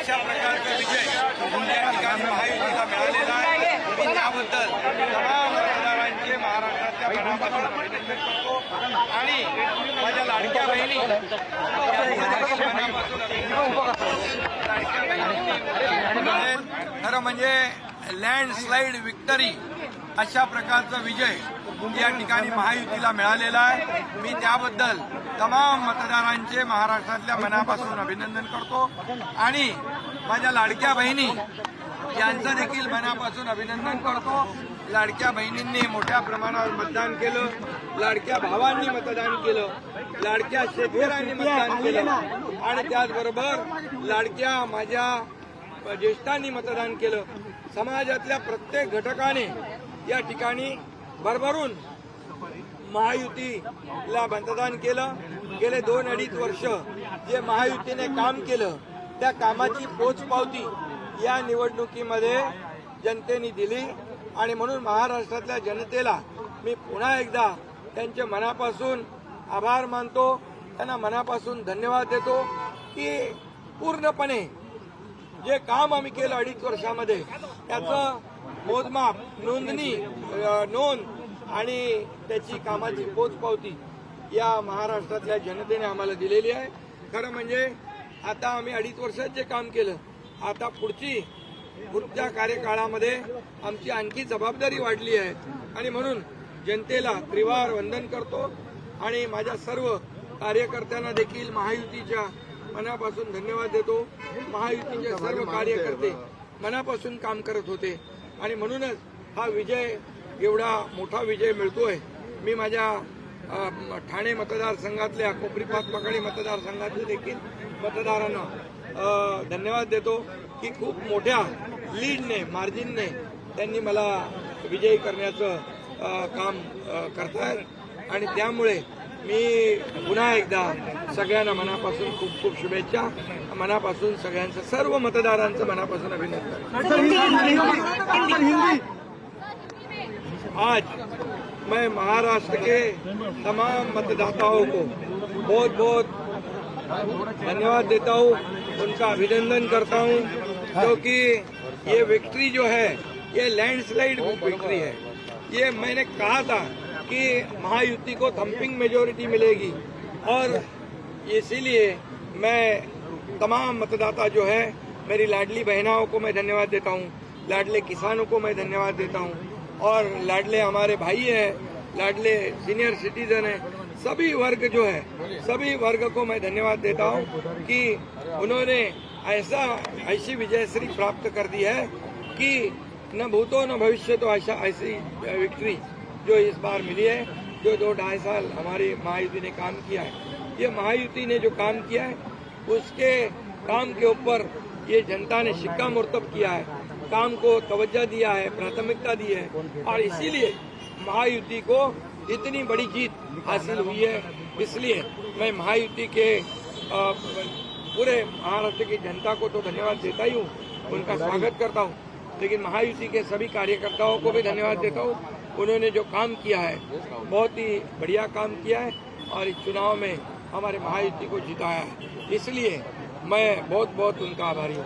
अशा प्रकारचा विजय या ठिकाणी महायुतीला मिळालेला आहे। मी त्याबद्दल तमाम मतदारांचे महाराष्ट्रातल्या मनापासून अभिनंदन करतो आणि माझ्या लाडक्या बहिणी मनापासून खरं म्हणजे लँडस्लाइड विक्टरी अशा प्रकारचा विजय या ठिकाणी महायुतीला मिळालेला आहे। मी त्याबद्दल तमाम मतदारांचे महाराष्ट्रातल्या मनापासून अभिनंदन करतो आणि माझ्या लाडक्या बहिणी यांचं देखील मनापासून अभिनंदन करतो। लाडक्या बहिणींनी मोठ्या प्रमाणावर मतदान केलं, लाडक्या भावांनी मतदान केलं, लाडक्या शेतकऱ्यांनी मतदान केलं आणि त्याचबरोबर लाडक्या माझ्या ज्येष्ठांनी मतदान केलं। समाजातल्या प्रत्येक घटकाने या ठिकाणी भरभरून महायुतीला मतदान केलं। गेले 2-2.5 वर्ष जे महायुतीने काम केलं त्या कामाची पोचपावती या निवडणुकीमध्ये जनतेने दिली आणि म्हणून महाराष्ट्रातल्या जनतेला मी पुन्हा एकदा त्यांचे मनापासून आभार मानतो, त्यांना मनापासून धन्यवाद देतो की पूर्णपणे जे काम आम्ही केलं 2.5 वर्षामध्ये त्याचं मोजमाप, नोंद आणि त्याची कामाची पोचपावती या महाराष्ट्रातल्या जनतेने आम्हाला दिलेली आहे। खरं म्हणजे आता आम्ही 2.5 वर्षात जे काम केलं, आता पुढच्या कार्यकाळामध्ये आमची आणखी जबाबदारी वाढली आहे आणि म्हणून जनतेला त्रिवार वंदन करतो आणि माझ्या सर्व कार्यकर्त्यांना देखील महायुतीच्या मनापासून धन्यवाद देतो। महायुतीचे सर्व कार्यकर्ते मनापासून काम करत होते आणि म्हणूनच हा विजय, एवढा मोठा विजय मिळतोय। मी माझ्या ठाणे मतदारसंघातल्या कोपरी-पाच पकाडी मतदारसंघातले देखील मतदारांना धन्यवाद देतो की खूप मोठ्या लीडने, मार्जिनने त्यांनी मला विजयी करण्याचं काम करतायत आणि त्यामुळे मी पुन्हा एकदा सगळ्यांना मनापासून खूप खूप शुभेच्छा, मनापासून सगळ्यांचं, सर्व मतदारांचं मनापासून अभिनंदन। आज मैं महाराष्ट्र के तमाम मतदाताओं को बहुत बहुत धन्यवाद देता हूँ, उनका अभिनंदन करता हूँ क्योंकि ये विक्ट्री जो है ये लैंडस्लाइड विक्ट्री है। ये मैंने कहा था कि महायुति को थम्पिंग मेजोरिटी मिलेगी और इसीलिए मैं तमाम मतदाता जो है, मेरी लाडली बहनाओं को मैं धन्यवाद देता हूँ, लाडले किसानों को मैं धन्यवाद देता हूँ और लाडले हमारे भाई हैं, लाडले सीनियर सिटीजन हैं, सभी वर्ग जो है, सभी वर्ग को मैं धन्यवाद देता हूँ कि उन्होंने ऐसी विजयश्री प्राप्त कर दी है कि न भूतो न भविष्य तो ऐसी विक्ट्री जो इस बार मिली है, जो 2-2.5 साल हमारी महायुति ने काम किया है। ये महायुति ने जो काम किया है उसके काम के ऊपर ये जनता ने शिक्कामोर्तब किया है, काम को तवज्जो दिया है, प्राथमिकता दी है और इसीलिए महायुति को इतनी बड़ी जीत हासिल हुई है। इसलिए मैं महायुति के पूरे महाराष्ट्र की जनता को तो धन्यवाद देता ही हूँ, उनका स्वागत करता हूँ, लेकिन महायुति के सभी कार्यकर्ताओं को भी धन्यवाद देता हूँ। उन्होंने जो काम किया है बहुत ही बढ़िया काम किया है और इस चुनाव में हमारे महायुति को जिताया है, इसलिए मैं बहुत बहुत उनका आभारी हूँ।